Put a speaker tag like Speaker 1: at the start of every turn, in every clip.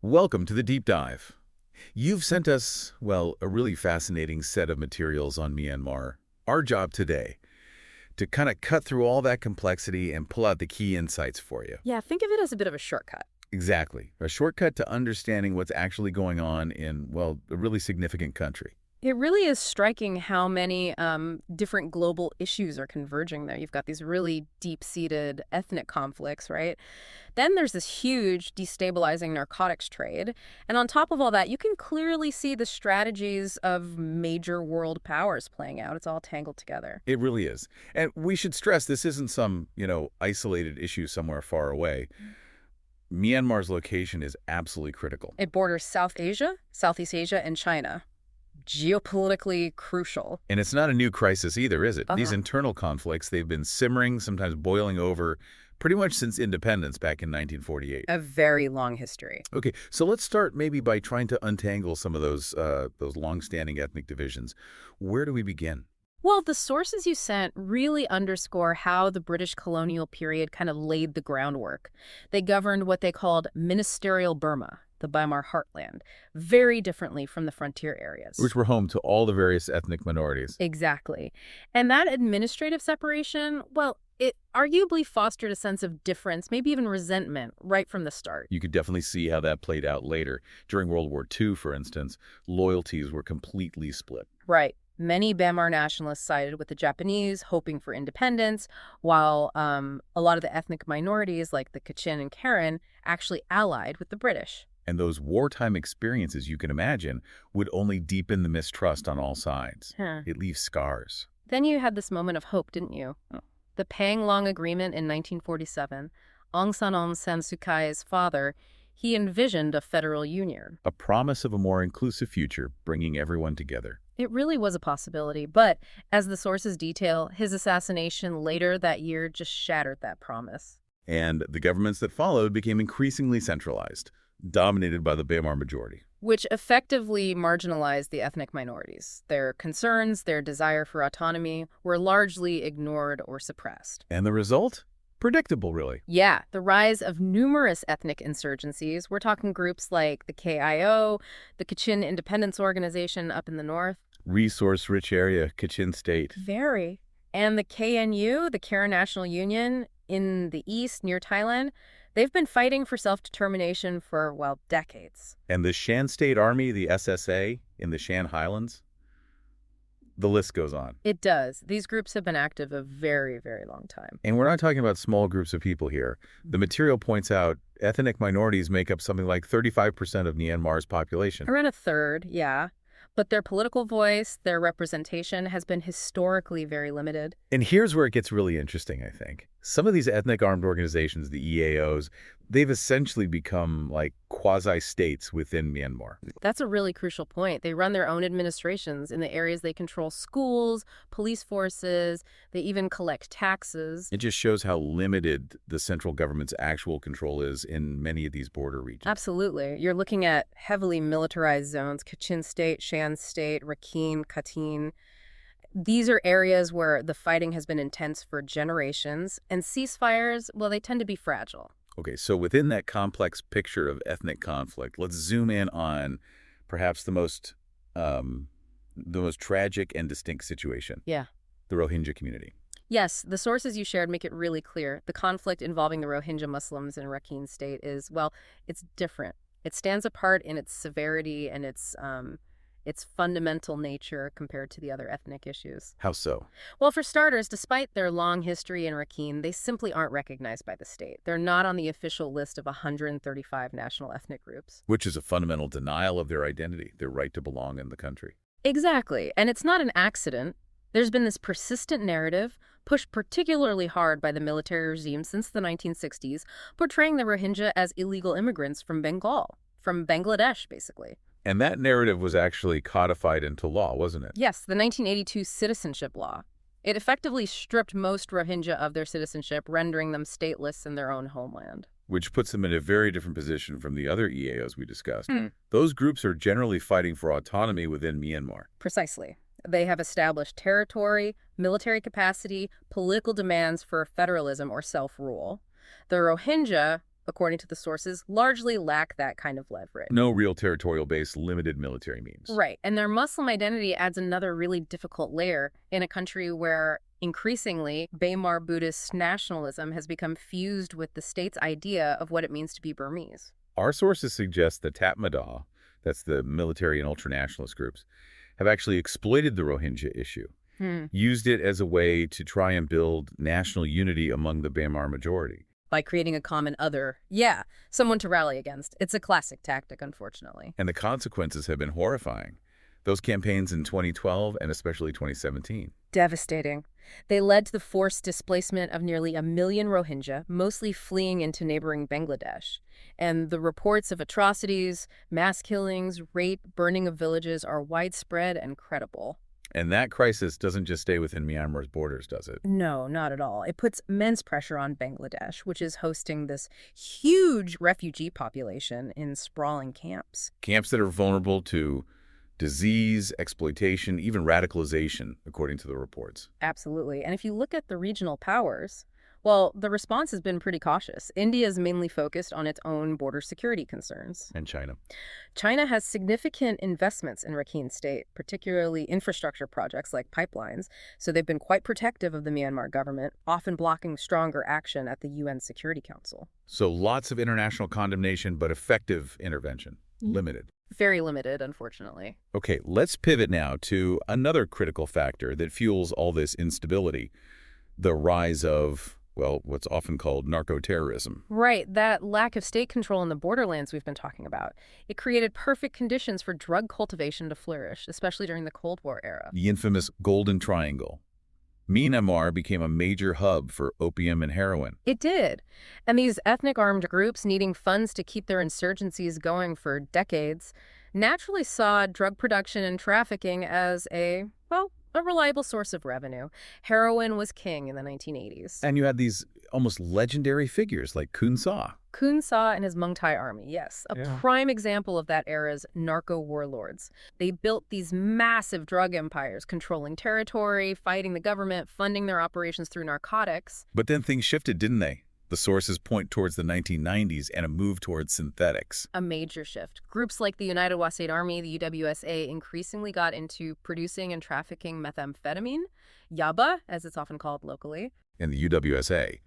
Speaker 1: Welcome to the deep dive. You've sent us, well, a really fascinating set of materials on Myanmar. Our job today, to kind of cut through all that complexity and pull out the key insights for you.
Speaker 2: Yeah, think of it as a bit of a shortcut.
Speaker 1: Exactly. A shortcut to understanding what's actually going on in, well, a really significant country.
Speaker 2: It really is striking how many different global issues are converging there. You've got these really deep-seated ethnic conflicts, right? Then there's this huge destabilizing narcotics trade. And on top of all that, you can clearly see the strategies of major world powers playing out. It's all tangled together.
Speaker 1: It really is. And we should stress this isn't some, isolated issue somewhere far away. Myanmar's location is absolutely critical.
Speaker 2: It borders South Asia, Southeast Asia, and China. Geopolitically crucial.
Speaker 1: And it's not a new crisis either, is it?
Speaker 2: Uh-huh.
Speaker 1: These internal conflicts, they've been simmering, sometimes boiling over, pretty much since independence back in 1948.
Speaker 2: A very long history.
Speaker 1: Okay, so let's start maybe by trying to untangle some of those long-standing ethnic divisions. Where do we begin?
Speaker 2: Well, the sources you sent really underscore how the British colonial period kind of laid the groundwork. They governed what they called ministerial Burma, the Myanmar heartland, very differently from the frontier areas.
Speaker 1: Which were home to all the various ethnic minorities.
Speaker 2: Exactly. And that administrative separation, well, it arguably fostered a sense of difference, maybe even resentment, right from the start.
Speaker 1: You could definitely see how that played out later. During World War II, for instance, loyalties were completely split.
Speaker 2: Right. Many Myanmar nationalists sided with the Japanese, hoping for independence, while a lot of the ethnic minorities, like the Kachin and Karen, actually allied with the British.
Speaker 1: And those wartime experiences, you can imagine, would only deepen the mistrust on all sides.
Speaker 2: Huh.
Speaker 1: It leaves scars.
Speaker 2: Then you had this moment of hope, didn't you?
Speaker 1: Oh.
Speaker 2: The Panglong Agreement in 1947, Aung San Suu Kyi's father, he envisioned a federal union.
Speaker 1: A promise of a more inclusive future, bringing everyone together.
Speaker 2: It really was a possibility, but as the sources detail, his assassination later that year just shattered that promise.
Speaker 1: And the governments that followed became increasingly centralized, dominated by the Myanmar majority.
Speaker 2: Which effectively marginalized the ethnic minorities. Their concerns, their desire for autonomy, were largely ignored or suppressed.
Speaker 1: And the result? Predictable, really.
Speaker 2: Yeah, the rise of numerous ethnic insurgencies. We're talking groups like the KIO, the Kachin Independence Organization up in the north.
Speaker 1: Resource-rich area, Kachin State.
Speaker 2: Very. And the KNU, the Karen National Union, in the east near Thailand, they've been fighting for self-determination for, well, decades.
Speaker 1: And the Shan State Army, the SSA, in the Shan Highlands? The list goes on.
Speaker 2: It does. These groups have been active a very, very long time.
Speaker 1: And we're not talking about small groups of people here. The material points out ethnic minorities make up something like 35% of Myanmar's population.
Speaker 2: Around a third, yeah. But their political voice, their representation has been historically very limited.
Speaker 1: And here's where it gets really interesting, I think. Some of these ethnic armed organizations, the EAOs, they've essentially become like quasi-states within Myanmar.
Speaker 2: That's a really crucial point. They run their own administrations in the areas they control schools, police forces, they even collect taxes.
Speaker 1: It just shows how limited the central government's actual control is in many of these border regions.
Speaker 2: Absolutely. You're looking at heavily militarized zones, Kachin State, Shan State, Rakhine, Katyn. These are areas where the fighting has been intense for generations, and ceasefires, well, they tend to be fragile.
Speaker 1: Okay, so within that complex picture of ethnic conflict, let's zoom in on perhaps the most tragic and distinct situation.
Speaker 2: Yeah.
Speaker 1: The Rohingya community.
Speaker 2: Yes, the sources you shared make it really clear. The conflict involving the Rohingya Muslims in Rakhine State is, well, it's different. It stands apart in its severity and its fundamental nature compared to the other ethnic issues.
Speaker 1: How so?
Speaker 2: Well, for starters, despite their long history in Rakhine, they simply aren't recognized by the state. They're not on the official list of 135 national ethnic groups.
Speaker 1: Which is a fundamental denial of their identity, their right to belong in the country.
Speaker 2: Exactly. And it's not an accident. There's been this persistent narrative, pushed particularly hard by the military regime since the 1960s, portraying the Rohingya as illegal immigrants from Bengal, from Bangladesh, basically.
Speaker 1: And that narrative was actually codified into law, wasn't it?
Speaker 2: Yes, the 1982 citizenship law. It effectively stripped most Rohingya of their citizenship, rendering them stateless in their own homeland.
Speaker 1: Which puts them in a very different position from the other EAOs we discussed. Those groups are generally fighting for autonomy within Myanmar.
Speaker 2: Precisely. They have established territory, military capacity, political demands for federalism or self-rule. The Rohingya, according to the sources, largely lack that kind of leverage.
Speaker 1: No real territorial base, limited military means.
Speaker 2: Right. And their Muslim identity adds another really difficult layer in a country where increasingly Myanmar Buddhist nationalism has become fused with the state's idea of what it means to be Burmese.
Speaker 1: Our sources suggest the Tatmadaw, that's the military and ultranationalist groups, have actually exploited the Rohingya issue, used it as a way to try and build national unity among the Myanmar majority.
Speaker 2: By creating a common other. Yeah, someone to rally against. It's a classic tactic, unfortunately.
Speaker 1: And the consequences have been horrifying. Those campaigns in 2012 and especially 2017.
Speaker 2: Devastating. They led to the forced displacement of nearly 1 million Rohingya, mostly fleeing into neighboring Bangladesh. And the reports of atrocities, mass killings, rape, burning of villages are widespread and credible.
Speaker 1: And that crisis doesn't just stay within Myanmar's borders, does it?
Speaker 2: No, not at all. It puts immense pressure on Bangladesh, which is hosting this huge refugee population in sprawling camps.
Speaker 1: Camps that are vulnerable to disease, exploitation, even radicalization, according to the reports.
Speaker 2: Absolutely. And if you look at the regional powers, well, the response has been pretty cautious. India is mainly focused on its own border security concerns.
Speaker 1: And China.
Speaker 2: China has significant investments in Rakhine State, particularly infrastructure projects like pipelines, so they've been quite protective of the Myanmar government, often blocking stronger action at the UN Security Council.
Speaker 1: So lots of international condemnation, but effective intervention. Limited.
Speaker 2: Very limited, unfortunately.
Speaker 1: Okay, let's pivot now to another critical factor that fuels all this instability, the rise of, well, what's often called narco-terrorism.
Speaker 2: Right, that lack of state control in the borderlands we've been talking about. It created perfect conditions for drug cultivation to flourish, especially during the Cold War era.
Speaker 1: The infamous Golden Triangle. Myanmar became a major hub for opium and heroin.
Speaker 2: It did. And these ethnic armed groups needing funds to keep their insurgencies going for decades naturally saw drug production and trafficking as a reliable source of revenue. Heroin was king in the 1980s.
Speaker 1: And you had these almost legendary figures like Kun Sa.
Speaker 2: Kun Sa and his Mung Thai army, yes. A prime example of that era's narco-warlords. They built these massive drug empires, controlling territory, fighting the government, funding their operations through narcotics.
Speaker 1: But then things shifted, didn't they? The sources point towards the 1990s and a move towards synthetics.
Speaker 2: A major shift. Groups like the United Wasate Army, the UWSA, increasingly got into producing and trafficking methamphetamine, yaba, as it's often called locally.
Speaker 1: And the UWSA,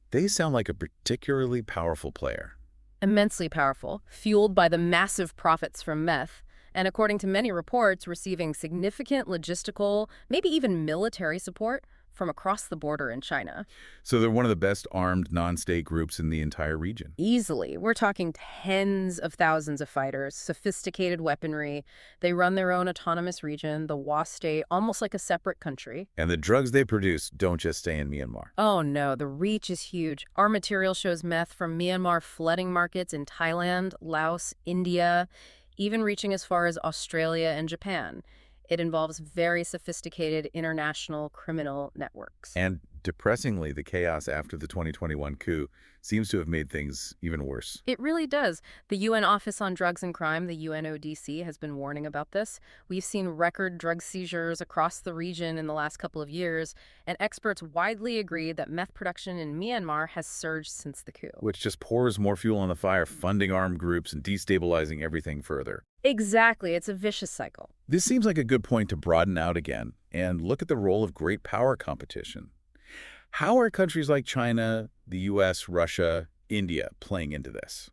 Speaker 1: they sound like a particularly powerful player.
Speaker 2: Immensely powerful, fueled by the massive profits from meth, and according to many reports, receiving significant logistical, maybe even military support from across the border in China.
Speaker 1: So they're one of the best armed non-state groups in the entire region.
Speaker 2: Easily. We're talking tens of thousands of fighters, sophisticated weaponry. They run their own autonomous region, the Wa State, almost like a separate country.
Speaker 1: And the drugs they produce don't just stay in Myanmar.
Speaker 2: Oh no, the reach is huge. Our material shows meth from Myanmar flooding markets in Thailand, Laos, India, even reaching as far as Australia and Japan. It involves very sophisticated international criminal networks.
Speaker 1: And depressingly, the chaos after the 2021 coup seems to have made things even worse.
Speaker 2: It really does. The UN Office on Drugs and Crime, the UNODC, has been warning about this. We've seen record drug seizures across the region in the last couple of years, and experts widely agree that meth production in Myanmar has surged since the coup.
Speaker 1: Which just pours more fuel on the fire, funding armed groups and destabilizing everything further.
Speaker 2: Exactly. It's a vicious cycle.
Speaker 1: This seems like a good point to broaden out again and look at the role of great power competition. How are countries like China, the U.S., Russia, India playing into this?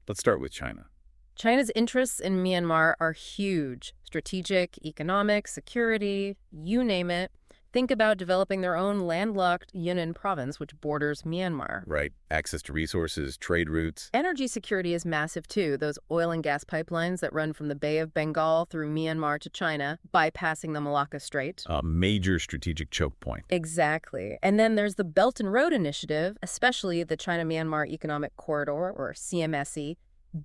Speaker 1: Let's start with China.
Speaker 2: China's interests in Myanmar are huge. Strategic, economic, security, you name it. Think about developing their own landlocked Yunnan province, which borders Myanmar.
Speaker 1: Right. Access to resources, trade routes.
Speaker 2: Energy security is massive, too. Those oil and gas pipelines that run from the Bay of Bengal through Myanmar to China, bypassing the Malacca Strait.
Speaker 1: A major strategic choke point.
Speaker 2: Exactly. And then there's the Belt and Road Initiative, especially the China-Myanmar Economic Corridor, or CMSE,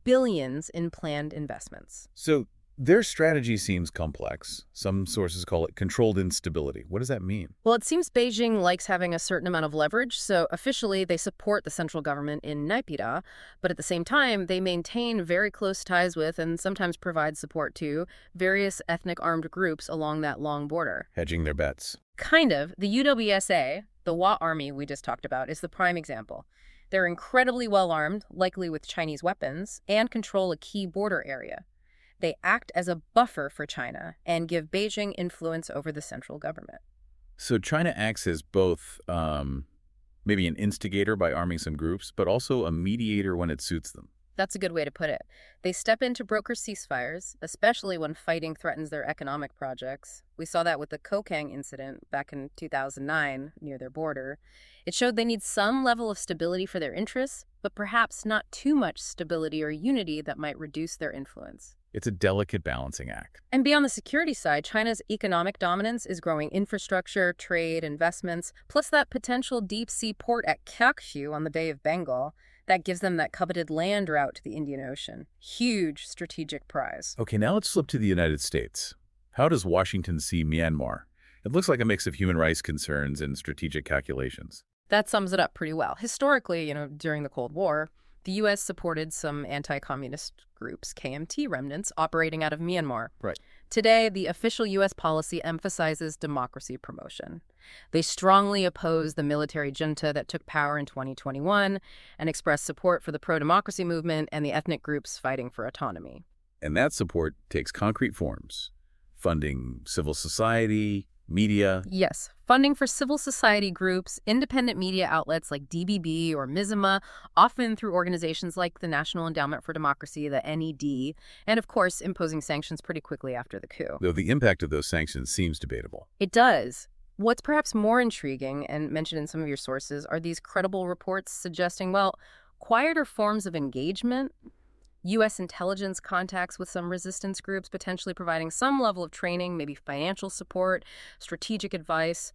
Speaker 2: billions in planned investments.
Speaker 1: So their strategy seems complex. Some sources call it controlled instability. What does that mean?
Speaker 2: Well, it seems Beijing likes having a certain amount of leverage, so officially they support the central government in Naypyidaw, but at the same time, they maintain very close ties with and sometimes provide support to various ethnic armed groups along that long border.
Speaker 1: Hedging their bets.
Speaker 2: Kind of. The UWSA, the Wa Army we just talked about, is the prime example. They're incredibly well armed, likely with Chinese weapons, and control a key border area. They act as a buffer for China and give Beijing influence over the central government.
Speaker 1: So China acts as both maybe an instigator by arming some groups, but also a mediator when it suits them.
Speaker 2: That's a good way to put it. They step in to broker ceasefires, especially when fighting threatens their economic projects. We saw that with the Kokang incident back in 2009 near their border. It showed they need some level of stability for their interests, but perhaps not too much stability or unity that might reduce their influence.
Speaker 1: It's a delicate balancing act.
Speaker 2: And beyond the security side, China's economic dominance is growing infrastructure, trade, investments, plus that potential deep-sea port at Kyakshu on the Bay of Bengal. That gives them that coveted land route to the Indian Ocean. Huge strategic prize.
Speaker 1: Okay, now let's flip to the United States. How does Washington see Myanmar? It looks like a mix of human rights concerns and strategic calculations.
Speaker 2: That sums it up pretty well. Historically, during the Cold War, the U.S. supported some anti-communist groups, KMT remnants, operating out of Myanmar.
Speaker 1: Right.
Speaker 2: Today, the official U.S. policy emphasizes democracy promotion. They strongly oppose the military junta that took power in 2021 and express support for the pro-democracy movement and the ethnic groups fighting for autonomy.
Speaker 1: And that support takes concrete forms, funding civil society, media.
Speaker 2: Yes, funding for civil society groups, independent media outlets like DBB or MIZMA, often through organizations like the National Endowment for Democracy, the NED, and of course imposing sanctions pretty quickly after the coup.
Speaker 1: Though the impact of those sanctions seems debatable.
Speaker 2: It does. What's perhaps more intriguing, and mentioned in some of your sources, are these credible reports suggesting, quieter forms of engagement, U.S. intelligence contacts with some resistance groups, potentially providing some level of training, maybe financial support, strategic advice,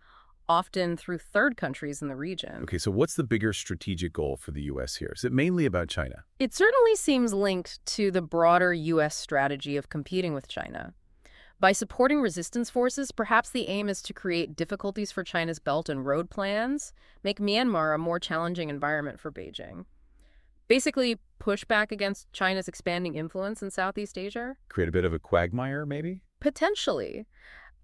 Speaker 2: often through third countries in the region.
Speaker 1: Okay, so what's the bigger strategic goal for the U.S. here? Is it mainly about China?
Speaker 2: It certainly seems linked to the broader U.S. strategy of competing with China. By supporting resistance forces, perhaps the aim is to create difficulties for China's Belt and Road plans, make Myanmar a more challenging environment for Beijing. Basically, push back against China's expanding influence in Southeast Asia?
Speaker 1: Create a bit of a quagmire, maybe?
Speaker 2: Potentially.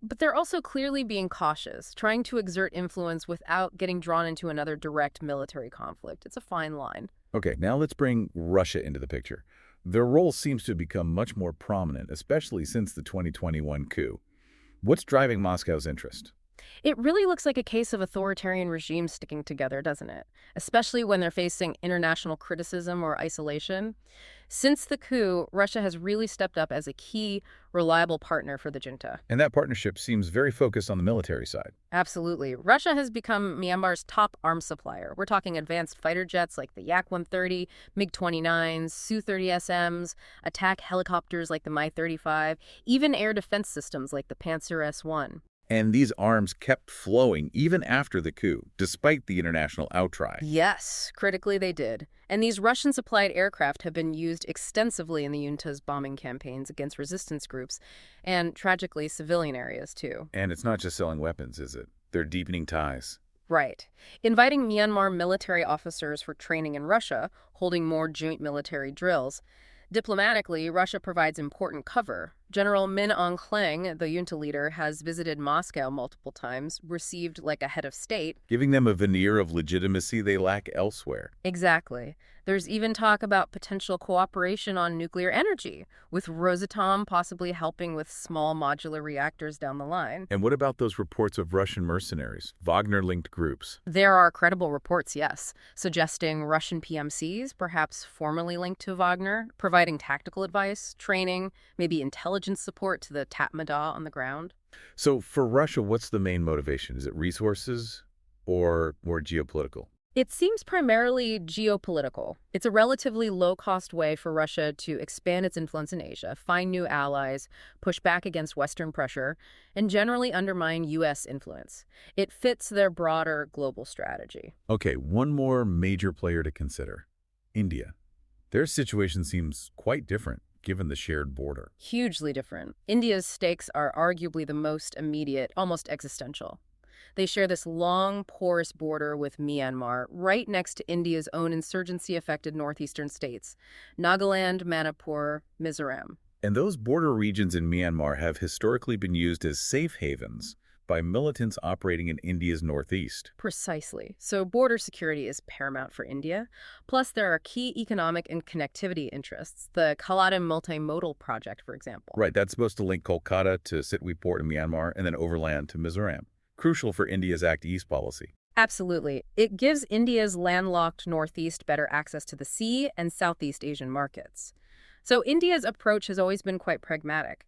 Speaker 2: But they're also clearly being cautious, trying to exert influence without getting drawn into another direct military conflict. It's a fine line.
Speaker 1: Okay, now let's bring Russia into the picture. Their role seems to have become much more prominent, especially since the 2021 coup. What's driving Moscow's interest?
Speaker 2: It really looks like a case of authoritarian regimes sticking together, doesn't it? Especially when they're facing international criticism or isolation. Since the coup, Russia has really stepped up as a key, reliable partner for the junta.
Speaker 1: And that partnership seems very focused on the military side.
Speaker 2: Absolutely. Russia has become Myanmar's top arms supplier. We're talking advanced fighter jets like the Yak-130, MiG-29s, Su-30SMs, attack helicopters like the Mi-35, even air defense systems like the Panzer S-1.
Speaker 1: And these arms kept flowing even after the coup, despite the international outcry.
Speaker 2: Yes, critically they did. And these Russian-supplied aircraft have been used extensively in the junta's bombing campaigns against resistance groups, and tragically, civilian areas, too.
Speaker 1: And it's not just selling weapons, is it? They're deepening ties.
Speaker 2: Right. Inviting Myanmar military officers for training in Russia, holding more joint military drills. Diplomatically, Russia provides important cover. General Min Aung Hlaing, the junta leader, has visited Moscow multiple times, received like a head of state.
Speaker 1: Giving them a veneer of legitimacy they lack elsewhere.
Speaker 2: Exactly. There's even talk about potential cooperation on nuclear energy, with Rosatom possibly helping with small modular reactors down the line.
Speaker 1: And what about those reports of Russian mercenaries, Wagner-linked groups?
Speaker 2: There are credible reports, yes, suggesting Russian PMCs, perhaps formally linked to Wagner, providing tactical advice, training, maybe intelligence support to the Tatmadaw on the ground.
Speaker 1: So for Russia, what's the main motivation? Is it resources or more geopolitical?
Speaker 2: It seems primarily geopolitical. It's a relatively low-cost way for Russia to expand its influence in Asia, find new allies, push back against Western pressure, and generally undermine U.S. influence. It fits their broader global strategy.
Speaker 1: Okay, one more major player to consider. India. Their situation seems quite different, given the shared border.
Speaker 2: Hugely different. India's stakes are arguably the most immediate, almost existential. They share this long, porous border with Myanmar, right next to India's own insurgency-affected northeastern states, Nagaland, Manipur, Mizoram.
Speaker 1: And those border regions in Myanmar have historically been used as safe havens by militants operating in India's northeast.
Speaker 2: Precisely. So border security is paramount for India. Plus, there are key economic and connectivity interests. The Kaladim Multimodal Project, for example.
Speaker 1: Right, that's supposed to link Kolkata to Sitwe Port in Myanmar and then overland to Mizoram. Crucial for India's Act East policy.
Speaker 2: Absolutely. It gives India's landlocked northeast better access to the sea and Southeast Asian markets. So India's approach has always been quite pragmatic.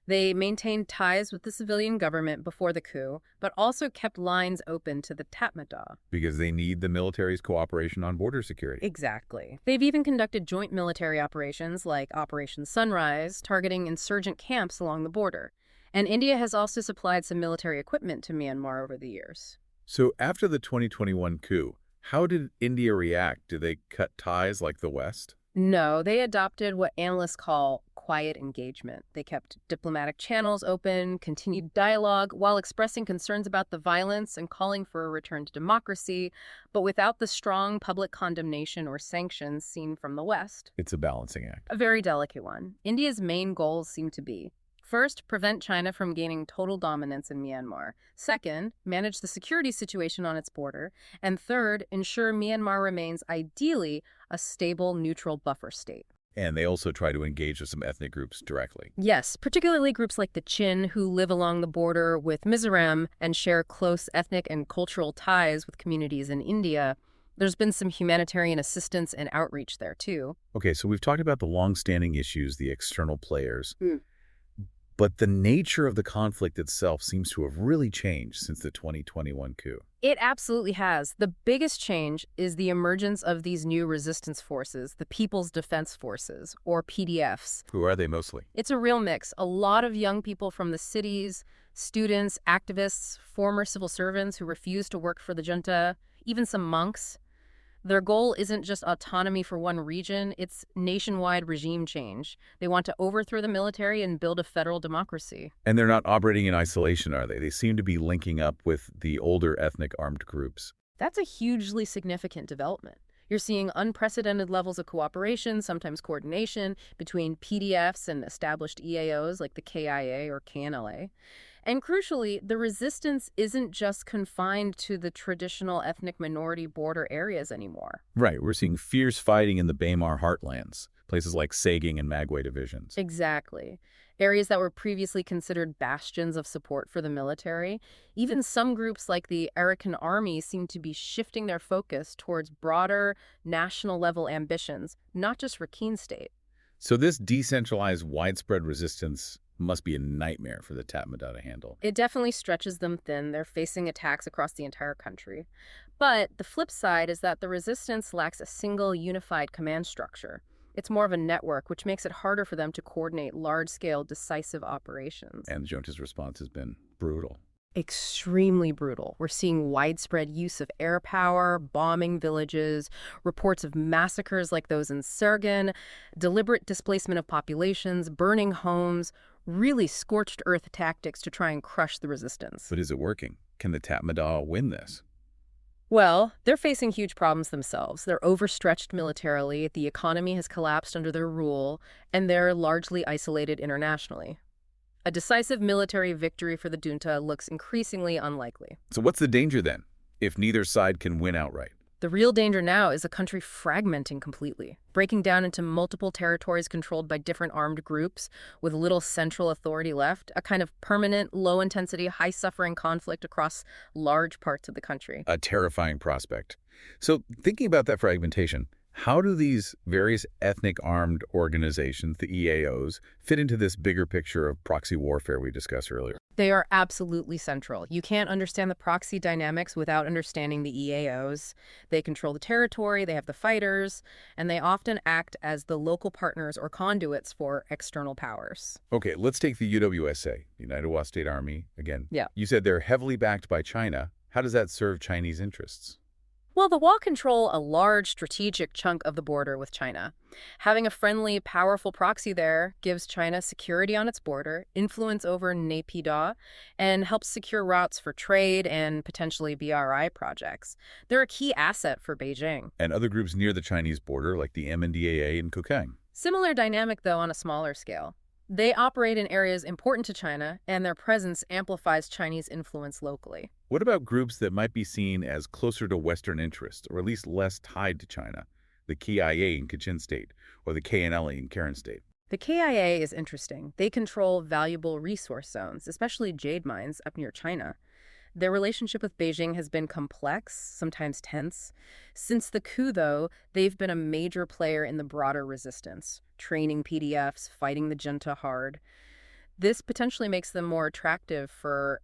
Speaker 2: They maintained ties with the civilian government before the coup, but also kept lines open to the Tatmadaw.
Speaker 1: Because they need the military's cooperation on border security.
Speaker 2: Exactly. They've even conducted joint military operations like Operation Sunrise, targeting insurgent camps along the border. And India has also supplied some military equipment to Myanmar over the years.
Speaker 1: So after the 2021 coup, how did India react? Did they cut ties like the West?
Speaker 2: No, they adopted what analysts call quiet engagement. They kept diplomatic channels open, continued dialogue, while expressing concerns about the violence and calling for a return to democracy, but without the strong public condemnation or sanctions seen from the West.
Speaker 1: It's a balancing act.
Speaker 2: A very delicate one. India's main goals seem to be: first, prevent China from gaining total dominance in Myanmar. Second, manage the security situation on its border. And third, ensure Myanmar remains ideally a stable, neutral buffer state.
Speaker 1: And they also try to engage with some ethnic groups directly.
Speaker 2: Yes, particularly groups like the Chin, who live along the border with Mizoram and share close ethnic and cultural ties with communities in India. There's been some humanitarian assistance and outreach there, too.
Speaker 1: Okay, so we've talked about the long-standing issues, the external players. But the nature of the conflict itself seems to have really changed since the 2021 coup.
Speaker 2: It absolutely has. The biggest change is the emergence of these new resistance forces, the People's Defense Forces, or PDFs.
Speaker 1: Who are they mostly?
Speaker 2: It's a real mix. A lot of young people from the cities, students, activists, former civil servants who refuse to work for the junta, even some monks. Their goal isn't just autonomy for one region, it's nationwide regime change. They want to overthrow the military and build a federal democracy.
Speaker 1: And they're not operating in isolation, are they? They seem to be linking up with the older ethnic armed groups.
Speaker 2: That's a hugely significant development. You're seeing unprecedented levels of cooperation, sometimes coordination, between PDFs and established EAOs like the KIA or KNLA. And crucially, the resistance isn't just confined to the traditional ethnic minority border areas anymore.
Speaker 1: Right, we're seeing fierce fighting in the Baymar heartlands, places like Saging and Magway divisions.
Speaker 2: Exactly. Areas that were previously considered bastions of support for the military. Even some groups like the Arakan Army seem to be shifting their focus towards broader, national-level ambitions, not just Rakhine State.
Speaker 1: So this decentralized, widespread resistance must be a nightmare for the Tatmadaw to handle.
Speaker 2: It definitely stretches them thin. They're facing attacks across the entire country. But the flip side is that the resistance lacks a single unified command structure. It's more of a network, which makes it harder for them to coordinate large-scale, decisive operations.
Speaker 1: And the junta's response has been brutal.
Speaker 2: Extremely brutal. We're seeing widespread use of air power, bombing villages, reports of massacres like those in Sirgan, deliberate displacement of populations, burning homes, really scorched earth tactics to try and crush the resistance.
Speaker 1: But is it working? Can the Tatmadaw win this?
Speaker 2: Well, they're facing huge problems themselves. They're overstretched militarily, the economy has collapsed under their rule, and they're largely isolated internationally. A decisive military victory for the junta looks increasingly unlikely.
Speaker 1: So what's the danger then, if neither side can win outright?
Speaker 2: The real danger now is a country fragmenting completely, breaking down into multiple territories controlled by different armed groups with little central authority left, a kind of permanent, low-intensity, high-suffering conflict across large parts of the country.
Speaker 1: A terrifying prospect. So thinking about that fragmentation, how do these various ethnic armed organizations, the EAOs, fit into this bigger picture of proxy warfare we discussed earlier?
Speaker 2: They are absolutely central. You can't understand the proxy dynamics without understanding the EAOs. They control the territory, they have the fighters, and they often act as the local partners or conduits for external powers.
Speaker 1: Okay, let's take the UWSA, United Wa State Army, again.
Speaker 2: Yeah.
Speaker 1: You said they're heavily backed by China. How does that serve Chinese interests?
Speaker 2: Well, the Wa control a large strategic chunk of the border with China. Having a friendly, powerful proxy there gives China security on its border, influence over Naypyidaw, and helps secure routes for trade and potentially BRI projects. They're a key asset for Beijing.
Speaker 1: And other groups near the Chinese border, like the MNDAA in Kokang.
Speaker 2: Similar dynamic, though, on a smaller scale. They operate in areas important to China, and their presence amplifies Chinese influence locally.
Speaker 1: What about groups that might be seen as closer to Western interests, or at least less tied to China? The KIA in Kachin State, or the KNLA in Karen State.
Speaker 2: The KIA is interesting. They control valuable resource zones, especially jade mines up near China. Their relationship with Beijing has been complex, sometimes tense. Since the coup, though, they've been a major player in the broader resistance, training PDFs, fighting the junta hard. This potentially makes them more attractive for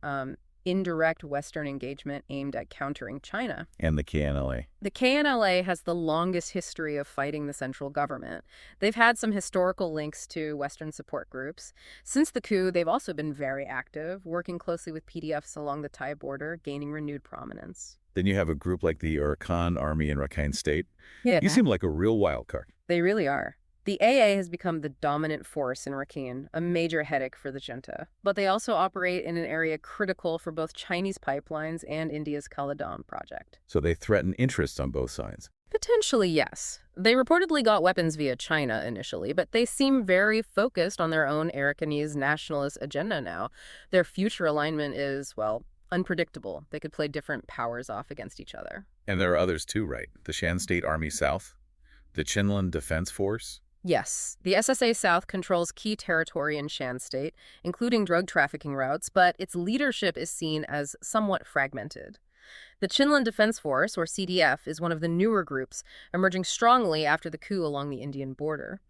Speaker 2: indirect Western engagement aimed at countering China.
Speaker 1: And the KNLA.
Speaker 2: The KNLA has the longest history of fighting the central government. They've had some historical links to Western support groups. Since the coup, they've also been very active, working closely with PDFs along the Thai border, gaining renewed prominence.
Speaker 1: Then you have a group like the Arakan Army in Rakhine State.
Speaker 2: Yeah,
Speaker 1: You seem like a real wild card.
Speaker 2: they really are. The AA has become the dominant force in Rakhine, a major headache for the junta. But they also operate in an area critical for both Chinese pipelines and India's Caledon project.
Speaker 1: So they threaten interests on both sides.
Speaker 2: Potentially, yes. They reportedly got weapons via China initially, but they seem very focused on their own Arakanese nationalist agenda now. Their future alignment is, well, unpredictable. They could play different powers off against each other.
Speaker 1: And there are others too, right? The Shan State Army South, the Chinland Defense Force.
Speaker 2: Yes, the SSA South controls key territory in Shan State, including drug trafficking routes, but its leadership is seen as somewhat fragmented. The Chinland Defense Force, or CDF, is one of the newer groups, emerging strongly after the coup along the Indian border.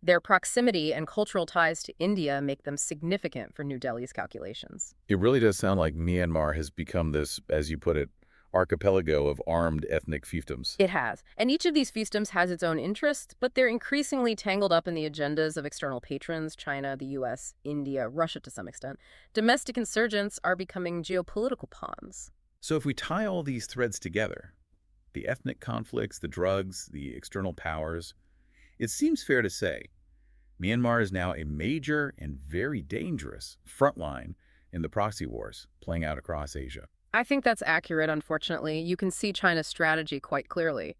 Speaker 2: Their proximity and cultural ties to India make them significant for New Delhi's calculations.
Speaker 1: It really does sound like Myanmar has become this, as you put it, archipelago of armed ethnic fiefdoms.
Speaker 2: It has. And each of these fiefdoms has its own interests, but they're increasingly tangled up in the agendas of external patrons, China, the US, India, Russia to some extent. Domestic insurgents are becoming geopolitical pawns.
Speaker 1: So if we tie all these threads together, the ethnic conflicts, the drugs, the external powers, it seems fair to say Myanmar is now a major and very dangerous frontline in the proxy wars playing out across Asia.
Speaker 2: I think that's accurate, unfortunately. You can see China's strategy quite clearly.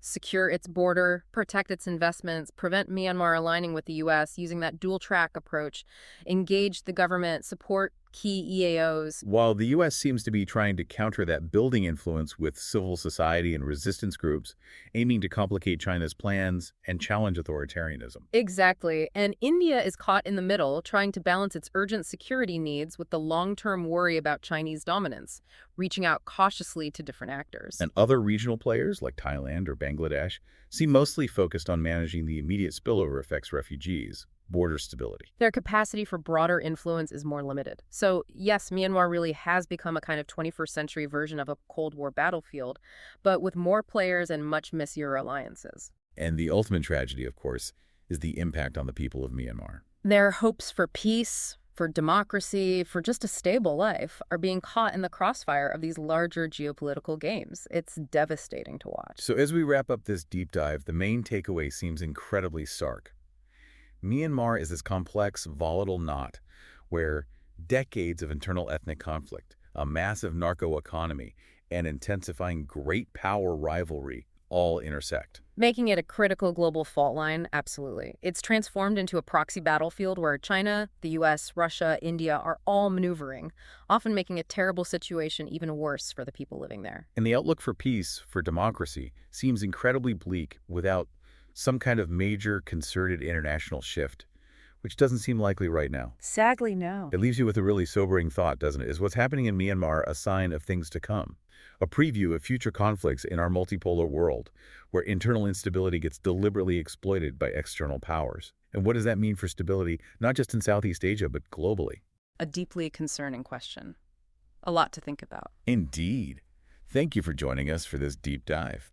Speaker 2: Secure its border, protect its investments, prevent Myanmar aligning with the U.S. using that dual-track approach, engage the government, support key EAOs.
Speaker 1: While the U.S. seems to be trying to counter that building influence with civil society and resistance groups, aiming to complicate China's plans and challenge authoritarianism.
Speaker 2: Exactly. And India is caught in the middle, trying to balance its urgent security needs with the long-term worry about Chinese dominance, reaching out cautiously to different actors.
Speaker 1: And other regional players, like Thailand or Bangladesh, seem mostly focused on managing the immediate spillover effects refugees, border stability.
Speaker 2: Their capacity for broader influence is more limited. So, yes, Myanmar really has become a kind of 21st century version of a Cold War battlefield, but with more players and much messier alliances.
Speaker 1: And the ultimate tragedy, of course, is the impact on the people of Myanmar.
Speaker 2: Their hopes for peace, for democracy, for just a stable life are being caught in the crossfire of these larger geopolitical games. It's devastating to watch.
Speaker 1: So as we wrap up this deep dive, the main takeaway seems incredibly stark. Myanmar is this complex, volatile knot where decades of internal ethnic conflict, a massive narco-economy, and intensifying great power rivalry all intersect.
Speaker 2: Making it a critical global fault line, absolutely. It's transformed into a proxy battlefield where China, the US, Russia, India are all maneuvering, often making a terrible situation even worse for the people living there.
Speaker 1: And the outlook for peace, for democracy, seems incredibly bleak without some kind of major concerted international shift, which doesn't seem likely right now.
Speaker 2: Sadly, no.
Speaker 1: It leaves you with a really sobering thought, doesn't it? Is what's happening in Myanmar a sign of things to come? A preview of future conflicts in our multipolar world, where internal instability gets deliberately exploited by external powers? And what does that mean for stability, not just in Southeast Asia, but globally?
Speaker 2: A deeply concerning question. A lot to think about.
Speaker 1: Indeed. Thank you for joining us for this deep dive.